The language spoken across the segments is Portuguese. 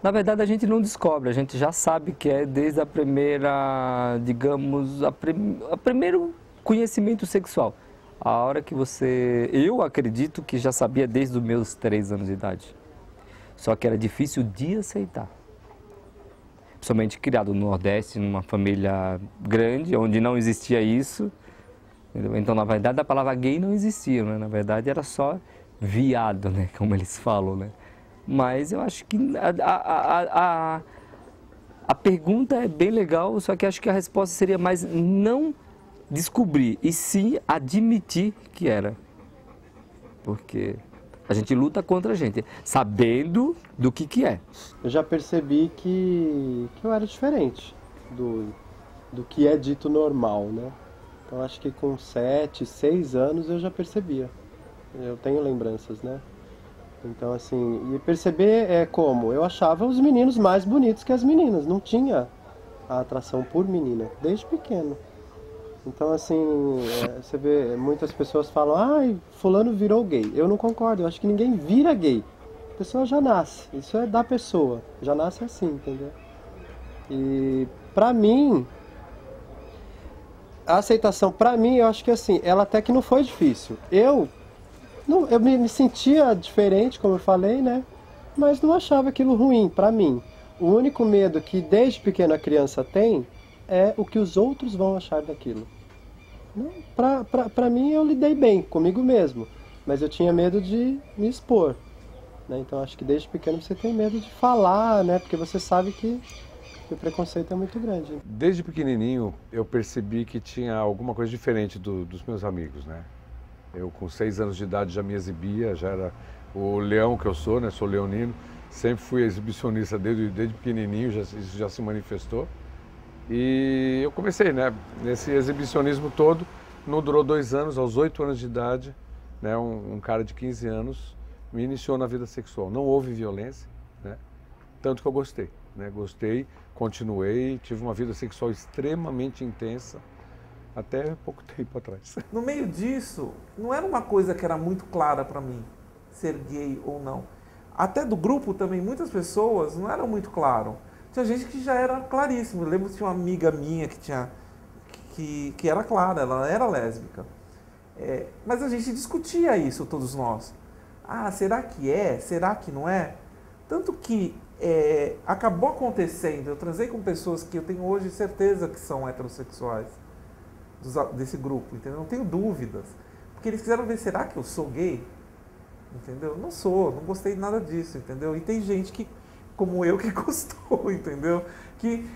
Na verdade, a gente não descobre, a gente já sabe que é desde a primeira, digamos, primeiro conhecimento sexual. A hora que você... Eu acredito que já sabia desde os meus 3 anos de idade. Só que era difícil de aceitar. Principalmente criado no Nordeste, numa família grande, onde não existia isso. Entendeu? Então, na verdade, a palavra gay não existia, né? Na verdade, era só viado, né? Como eles falam, né? Mas eu acho que a pergunta é bem legal, só que acho que a resposta seria mais não descobrir, e sim admitir que era. Porque a gente luta contra a gente, sabendo do que é. Eu já percebi que eu era diferente do que é dito normal, né? Então acho que com 7, 6 anos eu já percebia. Eu tenho lembranças, né? Então, assim, e perceber é como? Eu achava os meninos mais bonitos que as meninas, não tinha a atração por menina, desde pequeno. Então, assim, você vê, muitas pessoas falam, ai, fulano virou gay. Eu não concordo, eu acho que ninguém vira gay. A pessoa já nasce, isso é da pessoa, já nasce assim, entendeu? E, pra mim, a aceitação, pra mim, eu acho que assim, ela até que não foi difícil. Eu me sentia diferente, como eu falei, né? Mas não achava aquilo ruim pra mim. O único medo que desde pequena a criança tem é o que os outros vão achar daquilo. Pra mim eu lidei bem comigo mesmo, mas eu tinha medo de me expor. Né? Então acho que desde pequeno você tem medo de falar, né? Porque você sabe que o preconceito é muito grande. Desde pequenininho eu percebi que tinha alguma coisa diferente dos meus amigos, né? Eu com 6 anos de idade já me exibia, já era o leão que eu sou, né? Sou leonino, sempre fui exibicionista desde pequenininho, isso já se manifestou. E eu comecei, né? Nesse exibicionismo todo, não durou 2 anos, aos 8 anos de idade, né? Um cara de 15 anos me iniciou na vida sexual. Não houve violência, né? Tanto que eu gostei, né? Gostei, continuei, tive uma vida sexual extremamente intensa. Até pouco tempo atrás. No meio disso, não era uma coisa que era muito clara para mim, ser gay ou não. Até do grupo também, muitas pessoas não eram muito claro. Tinha gente que já era claríssimo. Eu lembro que tinha uma amiga minha que era clara, ela era lésbica. Mas a gente discutia isso, todos nós. Ah, será que é? Será que não é? Tanto que acabou acontecendo, eu transei com pessoas que eu tenho hoje certeza que são heterossexuais. Desse grupo, entendeu? Não tenho dúvidas. Porque eles quiseram ver, será que eu sou gay? Entendeu? Não sou, não gostei de nada disso, entendeu? E tem gente que, como eu, que gostou, entendeu?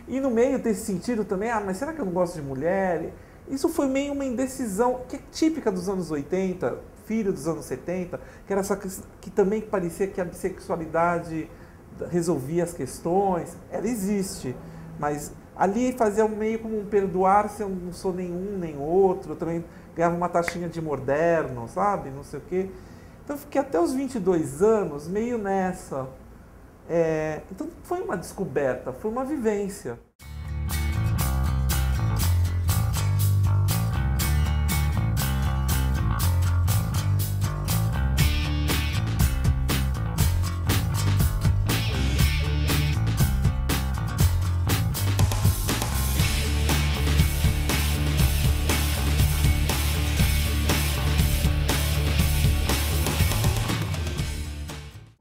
E no meio desse sentido também, mas será que eu não gosto de mulher? Isso foi meio uma indecisão, que é típica dos anos 80, filho dos anos 70, que era essa que também parecia que a bissexualidade resolvia as questões. Ela existe, mas ali fazia meio como um perdoar se eu não sou nenhum nem outro. Eu também ganhava uma taxinha de moderno, sabe? Não sei o quê. Então eu fiquei até os 22 anos meio nessa. Então foi uma descoberta, foi uma vivência.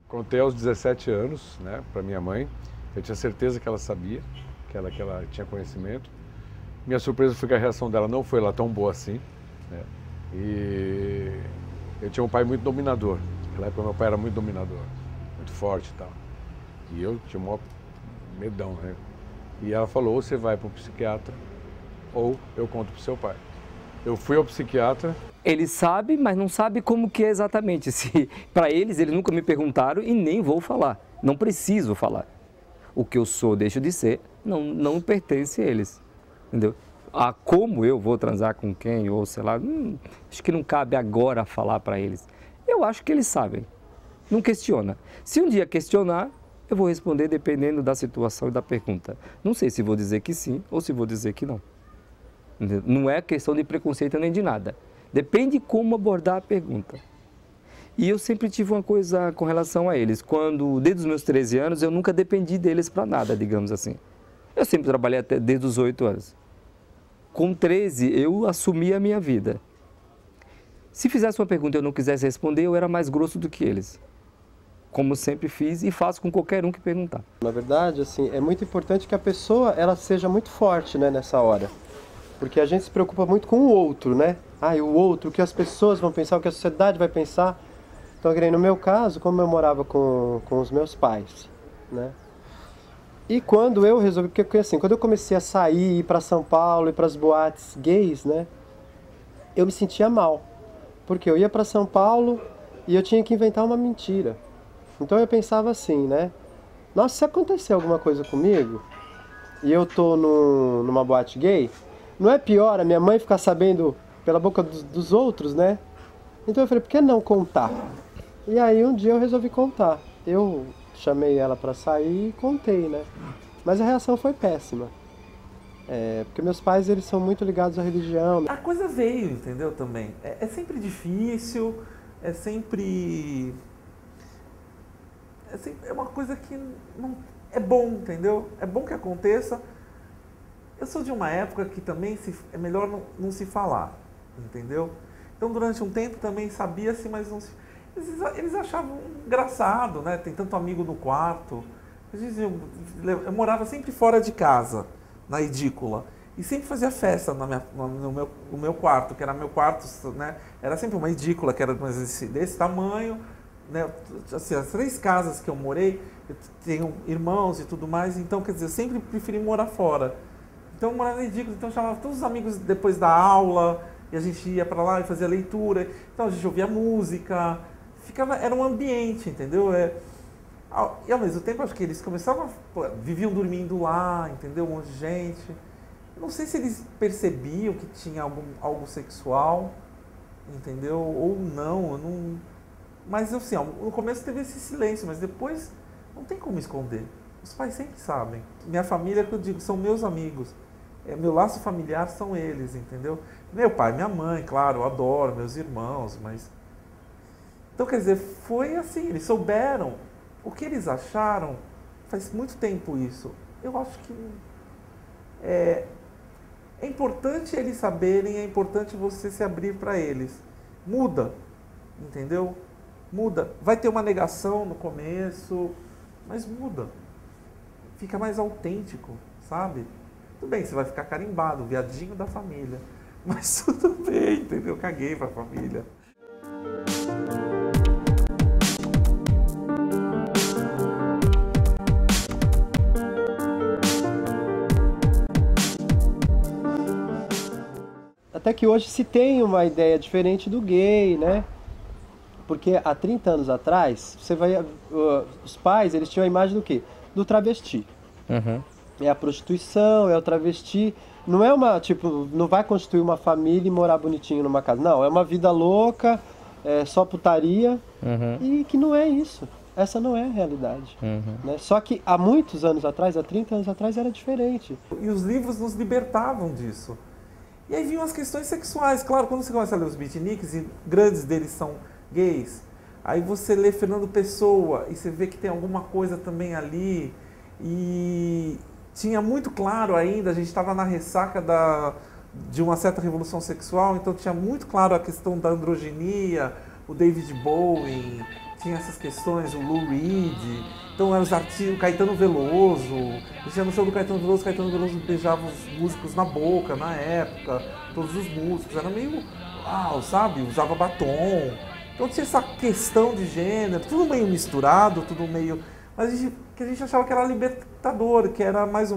Contei aos 17 anos, né, para minha mãe. Eu tinha certeza que ela sabia, que ela tinha conhecimento. Minha surpresa foi que a reação dela não foi lá tão boa assim, né? E eu tinha um pai muito dominador. Naquela época meu pai era muito dominador, muito forte e tal. E eu tinha um maior medão, né? E ela falou, ou você vai para o psiquiatra, ou eu conto para o seu pai. Eu fui ao psiquiatra. Ele sabe, mas não sabe como que é exatamente. Para eles nunca me perguntaram e nem vou falar. Não preciso falar. O que eu sou, deixo de ser, não pertence a eles. Entendeu? Como eu vou transar com quem, ou sei lá, acho que não cabe agora falar para eles. Eu acho que eles sabem. Não questiona. Se um dia questionar, eu vou responder dependendo da situação e da pergunta. Não sei se vou dizer que sim ou se vou dizer que não. Não é questão de preconceito nem de nada. Depende como abordar a pergunta. E eu sempre tive uma coisa com relação a eles. Desde os meus 13 anos, eu nunca dependi deles para nada, digamos assim. Eu sempre trabalhei até desde os 8 anos. Com 13, eu assumi a minha vida. Se fizesse uma pergunta e eu não quisesse responder, eu era mais grosso do que eles. Como sempre fiz e faço com qualquer um que perguntar. Na verdade, assim, é muito importante que a pessoa ela seja muito forte, né, nessa hora. Porque a gente se preocupa muito com o outro, né? E o outro, o que as pessoas vão pensar, o que a sociedade vai pensar. Então, no meu caso, como eu morava com os meus pais, né? E quando eu resolvi, porque assim, quando eu comecei a sair, ir para São Paulo, ir para as boates gays, né? Eu me sentia mal. Porque eu ia para São Paulo e eu tinha que inventar uma mentira. Então eu pensava assim, né? Nossa, se acontecer alguma coisa comigo e eu tô numa boate gay, não é pior a minha mãe ficar sabendo pela boca dos outros, né? Então eu falei, por que não contar? E aí um dia eu resolvi contar. Eu chamei ela pra sair e contei, né? Mas a reação foi péssima. Porque meus pais, eles são muito ligados à religião. A coisa veio, entendeu, também. É sempre difícil, é sempre... É uma coisa que não é bom, entendeu? É bom que aconteça. Eu sou de uma época que também é melhor não se falar, entendeu? Então durante um tempo também sabia-se, mas não se... Eles achavam engraçado, né? Tem tanto amigo no quarto. Eu morava sempre fora de casa, na edícula. E sempre fazia festa no meu quarto, que era meu quarto, né? Era sempre uma edícula, que era desse tamanho. Né? Assim, as 3 casas que eu morei, eu tenho irmãos e tudo mais. Então, quer dizer, eu sempre preferi morar fora. Então, eu morava na edícula, então eu chamava todos os amigos depois da aula. E a gente ia para lá e fazia leitura. Então, a gente ouvia música. Era um ambiente, entendeu? E ao mesmo tempo, acho que eles começavam, viviam dormindo lá, entendeu? Um monte de gente. Eu não sei se eles percebiam que tinha algo sexual, entendeu? Ou não, eu não... Mas, assim, no começo teve esse silêncio, mas depois não tem como esconder. Os pais sempre sabem. Minha família, que eu digo, são meus amigos. Meu laço familiar são eles, entendeu? Meu pai, minha mãe, claro, eu adoro, meus irmãos, mas... Então, quer dizer, foi assim, eles souberam. O que eles acharam, faz muito tempo isso. Eu acho que é importante eles saberem, é importante você se abrir para eles. Muda, entendeu? Muda. Vai ter uma negação no começo, mas muda. Fica mais autêntico, sabe? Tudo bem, você vai ficar carimbado, o viadinho da família. Mas tudo bem, entendeu? Caguei pra família. Até que hoje se tem uma ideia diferente do gay, né? Porque há 30 anos atrás, os pais, eles tinham a imagem do quê? Do travesti. Uhum. É a prostituição, é o travesti. Não é não vai constituir uma família e morar bonitinho numa casa. Não, é uma vida louca, só putaria. Uhum. E que não é isso. Essa não é a realidade. Uhum. Né? Só que há muitos anos atrás, há 30 anos atrás, era diferente. E os livros nos libertavam disso. E aí vinham as questões sexuais. Claro, quando você começa a ler os beatniks, e grandes deles são gays, aí você lê Fernando Pessoa e você vê que tem alguma coisa também ali. E tinha muito claro ainda, a gente estava na ressaca de uma certa revolução sexual, então tinha muito claro a questão da androginia, o David Bowie, tinha essas questões, o Lou Reed, então eram os artistas, o Caetano Veloso, eu tinha no show do Caetano Veloso beijava os músicos na boca na época, todos os músicos, era meio, sabe, usava batom, então tinha essa questão de gênero, tudo meio misturado, tudo meio... Mas a gente achava que era libertador, que era mais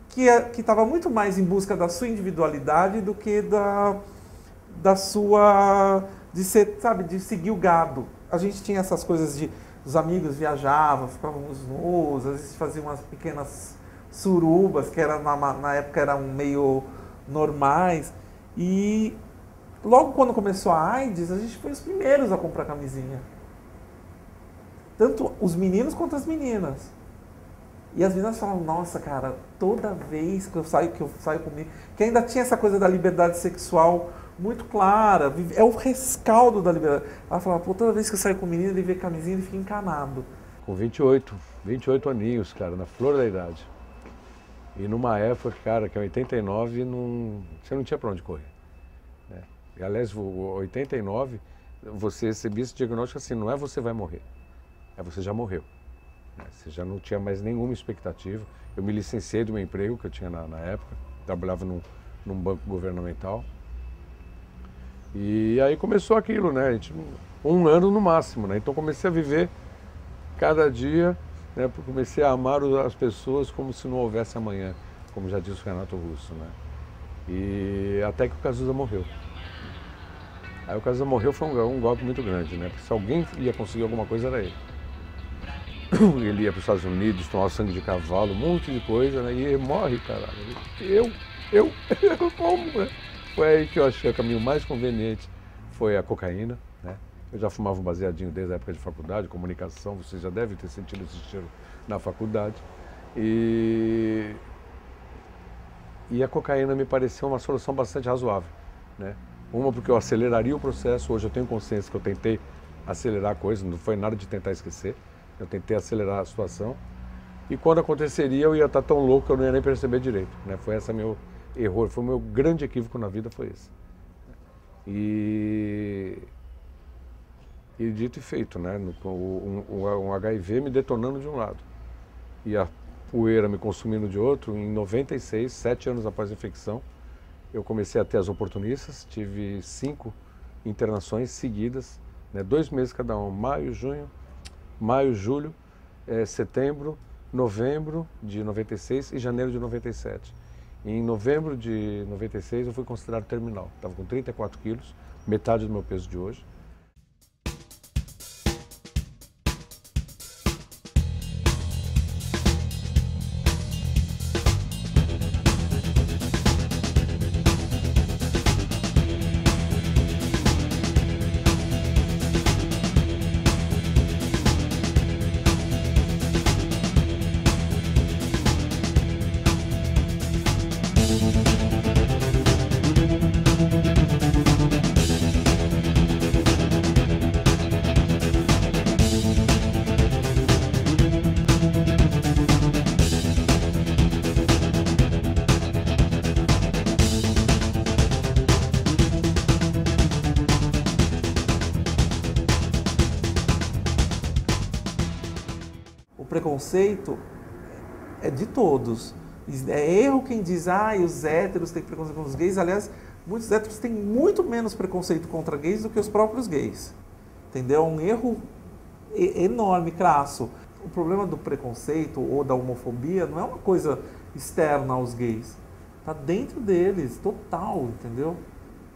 que estava muito mais em busca da sua individualidade do que da sua... de ser, sabe, de seguir o gado. A gente tinha essas coisas os amigos viajavam, ficávamos nus, às vezes faziam umas pequenas surubas, que na época eram meio normais. E logo quando começou a AIDS, a gente foi os primeiros a comprar camisinha. Tanto os meninos quanto as meninas. E as meninas falavam, nossa, cara, toda vez que eu saio comigo, que ainda tinha essa coisa da liberdade sexual muito clara, é o rescaldo da liberdade. Ela falava, pô, toda vez que eu saio com o menino, ele vê camisinha, ele fica encanado. Com 28 aninhos, cara, na flor da idade. E numa época, cara, que em 89, você não tinha pra onde correr. Né? E, aliás, 89, você recebia esse diagnóstico assim, não é você vai morrer, é você já morreu. Né? Você já não tinha mais nenhuma expectativa. Eu me licenciei do meu emprego que eu tinha na época, trabalhava num banco governamental. E aí começou aquilo, né? Um ano no máximo, né? Então comecei a viver cada dia, né? Comecei a amar as pessoas como se não houvesse amanhã, como já disse o Renato Russo, né? E até que o Cazuza morreu. Aí o Cazuza morreu, foi um golpe muito grande, né? Porque se alguém ia conseguir alguma coisa era ele. Ele ia para os Estados Unidos, tomar sangue de cavalo, um monte de coisa, né? E ele morre, caralho. Eu como, né? Foi aí que eu achei o caminho mais conveniente, foi a cocaína, né? Eu já fumava um baseadinho desde a época de faculdade, comunicação, você já deve ter sentido esse cheiro na faculdade. E a cocaína me pareceu uma solução bastante razoável, né? Uma porque eu aceleraria o processo, hoje eu tenho consciência que eu tentei acelerar a coisa, não foi nada de tentar esquecer, eu tentei acelerar a situação. E quando aconteceria eu ia estar tão louco que eu não ia nem perceber direito, né? Foi esse meu erro, foi o meu grande equívoco na vida, foi esse. E dito e feito, né? Um HIV me detonando de um lado e a poeira me consumindo de outro. Em 96, 7 anos após a infecção, eu comecei a ter as oportunistas, tive 5 internações seguidas, né? 2 meses cada um, maio, julho, setembro, novembro de 96 e janeiro de 97. Em novembro de 96 eu fui considerado terminal, estava com 34 quilos, metade do meu peso de hoje. Preconceito é de todos. É erro quem diz, os héteros têm preconceito com os gays. Aliás, muitos héteros têm muito menos preconceito contra gays do que os próprios gays. Entendeu? É um erro enorme, crasso. O problema do preconceito ou da homofobia não é uma coisa externa aos gays. Está dentro deles, total, entendeu?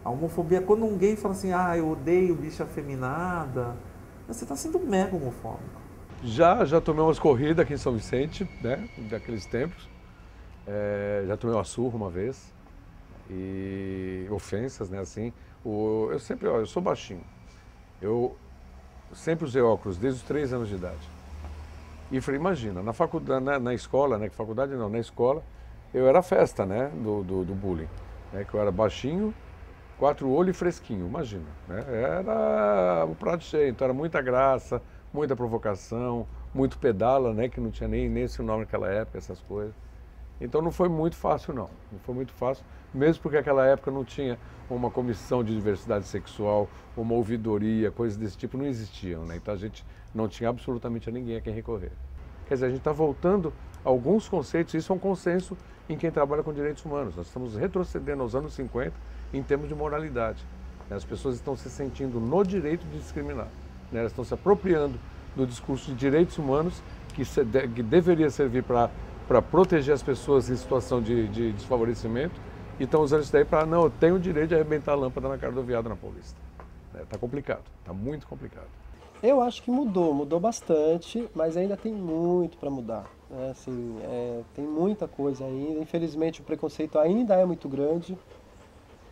A homofobia, quando um gay fala assim, eu odeio bicha afeminada, você está sendo mega homofóbico. Já tomei umas corridas aqui em São Vicente, né, daqueles tempos. Já tomei uma surra uma vez. E ofensas, né, assim. Eu sou baixinho. Eu sempre usei óculos desde os 3 anos de idade. E falei, imagina, na faculdade, na escola, né, faculdade não, na escola, eu era a festa, né, do bullying. Né, que eu era baixinho, 4 olhos e fresquinho, imagina. Né, era o prato cheio, então era muita graça, muita provocação, muito pedala, né, que não tinha nem esse nome naquela época, essas coisas. Então não foi muito fácil, não. Não foi muito fácil, mesmo porque naquela época não tinha uma comissão de diversidade sexual, uma ouvidoria, coisas desse tipo não existiam, né? Então a gente não tinha absolutamente ninguém a quem recorrer. Quer dizer, a gente está voltando a alguns conceitos, isso é um consenso em quem trabalha com direitos humanos. Nós estamos retrocedendo aos anos 50 em termos de moralidade. As pessoas estão se sentindo no direito de discriminar. Né? Elas estão se apropriando do discurso de direitos humanos que deveria servir para proteger as pessoas em situação de desfavorecimento e estão usando isso daí para, não, eu tenho o direito de arrebentar a lâmpada na cara do viado na Paulista. Está complicado, está muito complicado. Eu acho que mudou bastante, mas ainda tem muito para mudar. Assim, tem muita coisa ainda, infelizmente o preconceito ainda é muito grande,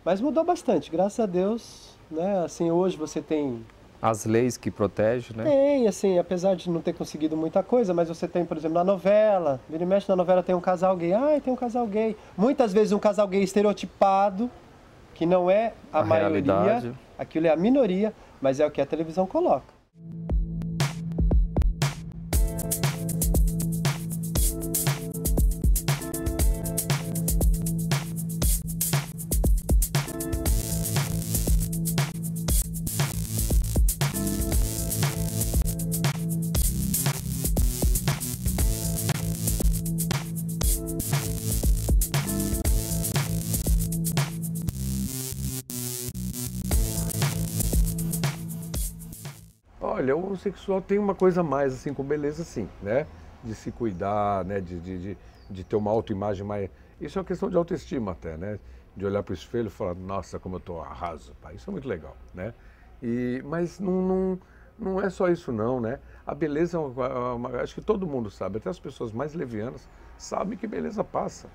mas mudou bastante, graças a Deus. Né? Assim, hoje você tem as leis que protegem, né? Tem, assim, apesar de não ter conseguido muita coisa, mas você tem, por exemplo, na novela, vira e mexe na novela tem um casal gay, tem um casal gay. Muitas vezes um casal gay estereotipado, que não é a maioria, realidade. aquilo é a minoria, mas é o que a televisão coloca. Olha, o homossexual tem uma coisa a mais, assim, com beleza, sim, né? De se cuidar, né? De ter uma autoimagem mais... Isso é uma questão de autoestima até, né? De olhar para o espelho e falar, nossa, como eu estou arraso, pá. Isso é muito legal, né? Mas não é só isso não, né? A beleza, acho que todo mundo sabe, até as pessoas mais levianas sabem que beleza passa.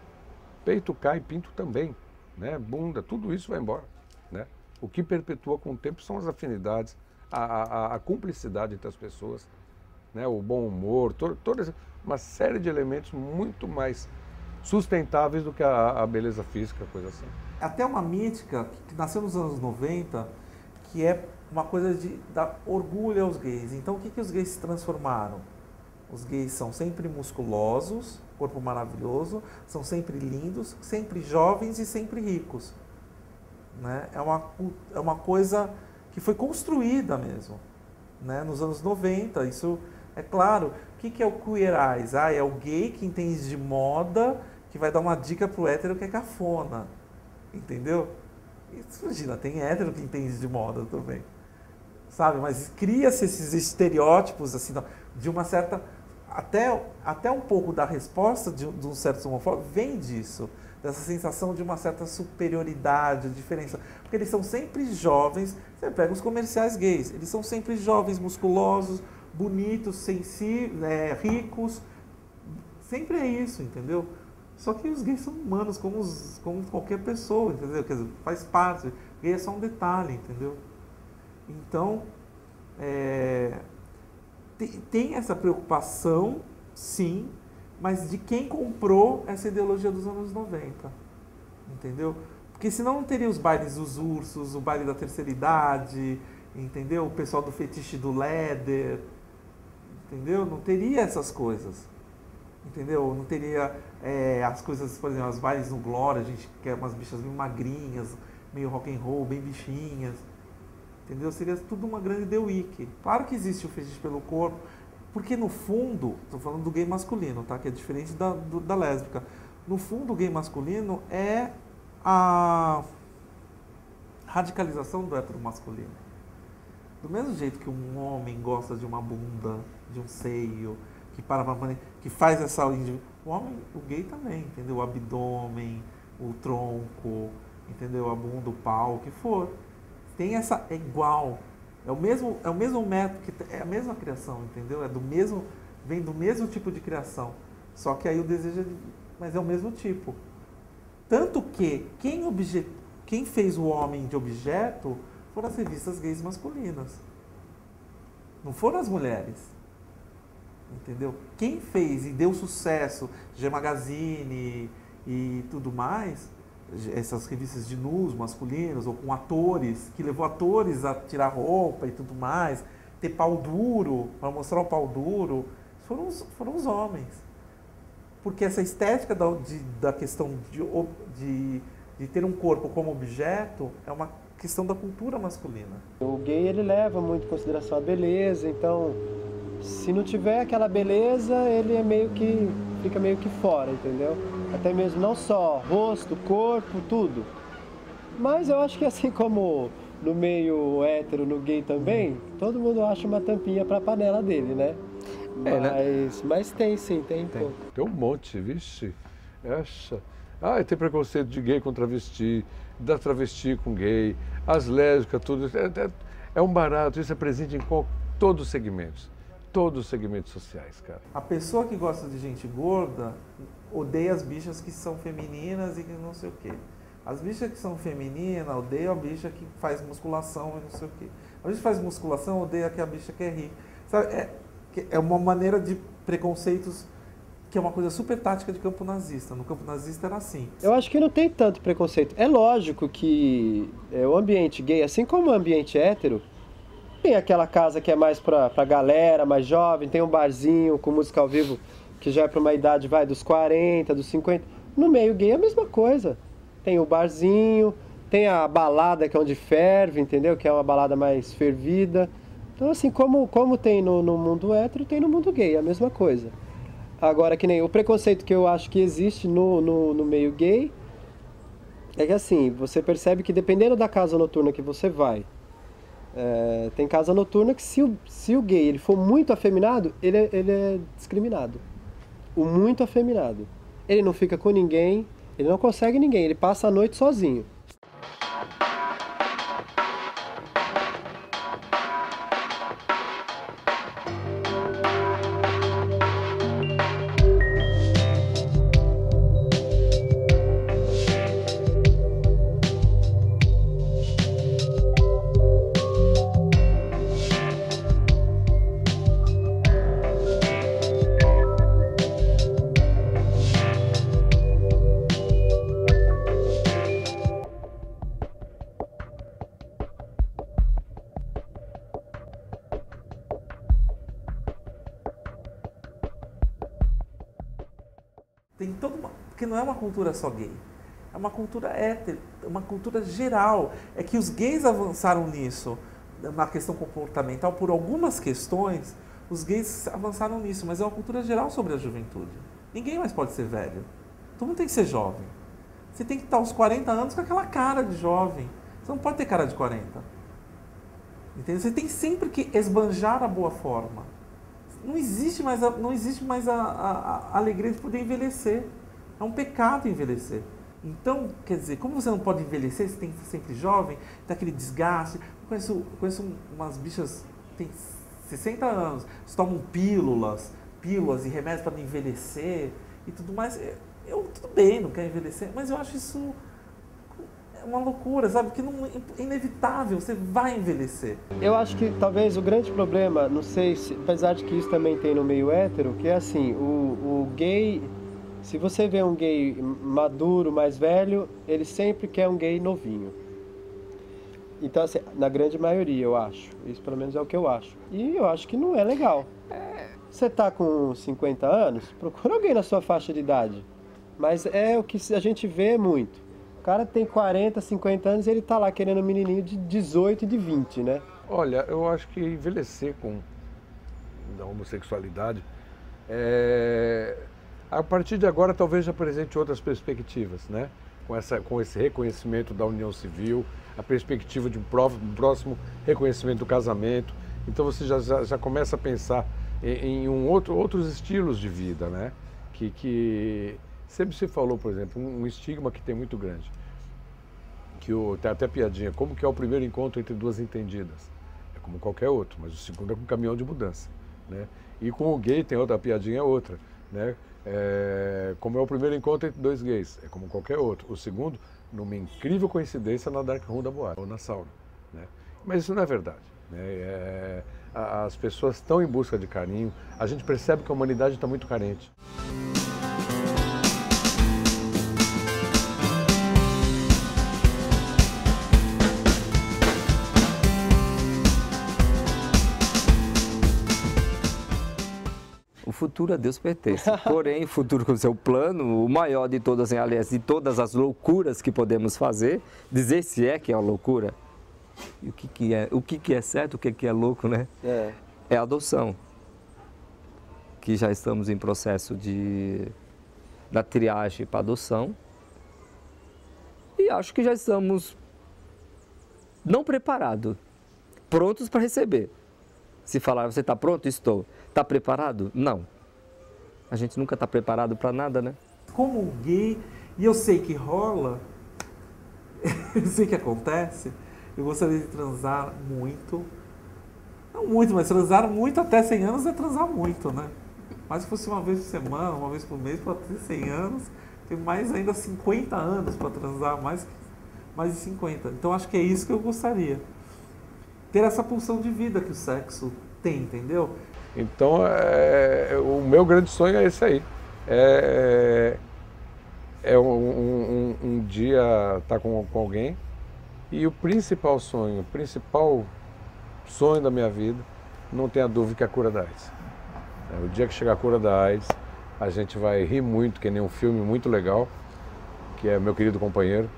Peito cai, pinto também, né? Bunda, tudo isso vai embora, né? O que perpetua com o tempo são as afinidades, a cumplicidade entre as pessoas, né? O bom humor, toda uma série de elementos muito mais sustentáveis do que a beleza física, coisa assim. Até uma mítica que nasceu nos anos 90, que é uma coisa de dar orgulho aos gays. Então, o que os gays se transformaram? Os gays são sempre musculosos, corpo maravilhoso, são sempre lindos, sempre jovens e sempre ricos. Né? É uma coisa que foi construída mesmo, né? Nos anos 90. Isso é claro. O que é o queer eyes? É o gay que entende de moda, que vai dar uma dica pro hétero que é cafona. Entendeu? Isso, imagina, tem hétero que entende de moda também. Sabe? Mas cria-se esses estereótipos assim, de uma certa... Até um pouco da resposta de um certo homofóbico vem disso. Dessa sensação de uma certa superioridade, diferença. Porque eles são sempre jovens, você pega os comerciais gays, eles são sempre jovens, musculosos, bonitos, sensíveis, ricos. Sempre é isso, entendeu? Só que os gays são humanos, como qualquer pessoa, entendeu? Quer dizer, faz parte. Gay é só um detalhe, entendeu? Então, tem essa preocupação, sim, mas de quem comprou essa ideologia dos anos 90, entendeu? Porque senão não teria os bailes dos ursos, o baile da terceira idade, entendeu? O pessoal do fetiche do leather, entendeu? Não teria essas coisas, entendeu? Não teria as coisas, por exemplo, os bailes no Glória, a gente quer umas bichas meio magrinhas, meio rock and roll, bem bichinhas, entendeu? Seria tudo uma grande The Week. Claro que existe o fetiche pelo corpo, porque no fundo, estou falando do gay masculino, tá? Que é diferente da lésbica. No fundo, o gay masculino é a radicalização do hétero masculino. Do mesmo jeito que um homem gosta de uma bunda, de um seio, que faz essa... o gay também, entendeu? O abdômen, o tronco, entendeu? A bunda, o pau, o que for. Tem essa... É igual. É o mesmo método, é a mesma criação, entendeu? Vem do mesmo tipo de criação. Só que aí o desejo mas é o mesmo tipo. Tanto que quem fez o homem de objeto foram as revistas gays masculinas. Não foram as mulheres. Entendeu? Quem fez e deu sucesso, G Magazine e tudo mais, essas revistas de nus masculinos, ou com atores, que levou atores a tirar roupa e tudo mais, ter pau duro, para mostrar o pau duro, foram os homens. Porque essa estética da questão de ter um corpo como objeto é uma questão da cultura masculina. O gay, ele leva muito em consideração a beleza, então, se não tiver aquela beleza, ele fica meio que fora, entendeu? Até mesmo não só rosto, corpo, tudo. Mas eu acho que assim como no meio hétero, no gay também, todo mundo acha uma tampinha pra panela dele, né? Mas tem sim, tem um pouco. Tem um monte, vixe. Tem preconceito de gay com travesti, da travesti com gay, as lésbicas, tudo. É um barato, isso é presente em todos os segmentos. Todos os segmentos sociais, cara. A pessoa que gosta de gente gorda odeia as bichas que são femininas e que não sei o quê. As bichas que são femininas odeiam a bicha que faz musculação e não sei o quê. A bicha que faz musculação odeia a bicha que é rica. Sabe? É uma maneira de preconceitos que é uma coisa super tática de campo nazista. No campo nazista era assim. Eu acho que não tem tanto preconceito. É lógico que o ambiente gay, assim como o ambiente hétero, tem aquela casa que é mais pra galera, mais jovem, tem um barzinho com música ao vivo que já é pra uma idade, vai, dos 40, dos 50. No meio gay é a mesma coisa. Tem o barzinho, tem a balada que é onde ferve, entendeu? Que é uma balada mais fervida. Então, assim, como tem no mundo hétero, tem no mundo gay, é a mesma coisa. Agora, que nem o preconceito que eu acho que existe no meio gay, é que assim, você percebe que dependendo da casa noturna que você vai, tem casa noturna que se o gay ele for muito afeminado, ele é discriminado. O muito afeminado. Ele não fica com ninguém, ele não consegue ninguém, ele passa a noite sozinho. Tem toda uma... Porque não é uma cultura só gay. É uma cultura hétero, é uma cultura geral. É que os gays avançaram nisso, na questão comportamental, por algumas questões, os gays avançaram nisso, mas é uma cultura geral sobre a juventude. Ninguém mais pode ser velho. Todo mundo tem que ser jovem. Você tem que estar aos 40 anos com aquela cara de jovem. Você não pode ter cara de 40. Entendeu? Você tem sempre que esbanjar a boa forma. Não existe mais a alegria de poder envelhecer. É um pecado envelhecer. Então, quer dizer, como você não pode envelhecer, você tem que ser sempre jovem, tem aquele desgaste. Eu conheço umas bichas que têm 60 anos, eles tomam pílulas e remédios para não envelhecer e tudo mais. Tudo bem, não quero envelhecer, mas eu acho isso uma loucura, sabe? Porque é inevitável, você vai envelhecer. Eu acho que talvez o grande problema, não sei se, apesar de que isso também tem no meio hétero, que é assim, o gay, se você vê um gay maduro, mais velho, ele sempre quer um gay novinho. Então, assim, na grande maioria, eu acho. Isso pelo menos é o que eu acho. E eu acho que não é legal. Você tá com 50 anos, procura alguém na sua faixa de idade. Mas é o que a gente vê muito. O cara tem 40, 50 anos e ele tá lá querendo um menininho de 18 e de 20, né? Olha, eu acho que envelhecer da homossexualidade, a partir de agora talvez já apresente outras perspectivas, né? Com esse reconhecimento da união civil, a perspectiva de um próximo reconhecimento do casamento. Então você já começa a pensar em outros estilos de vida, né? Que sempre se falou, por exemplo, um estigma que tem muito grande, tem até piadinha, como que é o primeiro encontro entre duas entendidas? É como qualquer outro, mas o segundo é com caminhão de mudança, né? E com o gay tem outra piadinha, outra, né? Como é o primeiro encontro entre dois gays? É como qualquer outro. O segundo, numa incrível coincidência, na dark room da boate, ou na sauna, né? Mas isso não é verdade, né? As pessoas estão em busca de carinho, a gente percebe que a humanidade está muito carente. O futuro a Deus pertence. Porém, o futuro com o seu plano, o maior de todas, aliás, de todas as loucuras que podemos fazer, dizer se é que é uma loucura, e o que é certo, o que é louco, né? É a adoção. Que já estamos em processo da triagem para adoção. E acho que já estamos não preparados, prontos para receber. Se falar, você está pronto? Estou. Está preparado? Não. A gente nunca está preparado para nada, né? Como gay, e eu sei que rola, eu sei que acontece, eu gostaria de transar muito. Não muito, mas transar muito até 100 anos é transar muito, né? Mas se fosse uma vez por semana, uma vez por mês, para ter 100 anos, tem mais ainda 50 anos para transar, mais de 50. Então acho que é isso que eu gostaria. Ter essa pulsão de vida que o sexo tem, entendeu? Então, o meu grande sonho é esse aí. é um dia estar com alguém, e o principal sonho da minha vida, não tenha dúvida, que é a cura da AIDS. O dia que chegar a cura da AIDS, a gente vai rir muito, que nem um filme muito legal, que é Meu Querido Companheiro.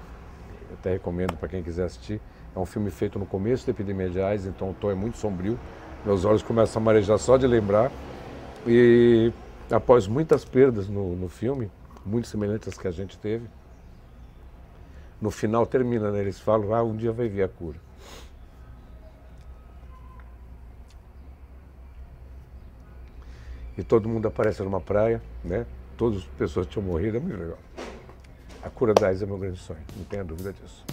Eu até recomendo para quem quiser assistir. É um filme feito no começo da epidemia de AIDS, então o tom é muito sombrio. Meus olhos começam a marejar só de lembrar. E após muitas perdas no filme, muito semelhantes às que a gente teve, no final termina, né? Eles falam, um dia vai vir a cura. E todo mundo aparece numa praia, né? Todas as pessoas tinham morrido, é muito legal. A cura da AIDS é meu grande sonho, não tenha dúvida disso.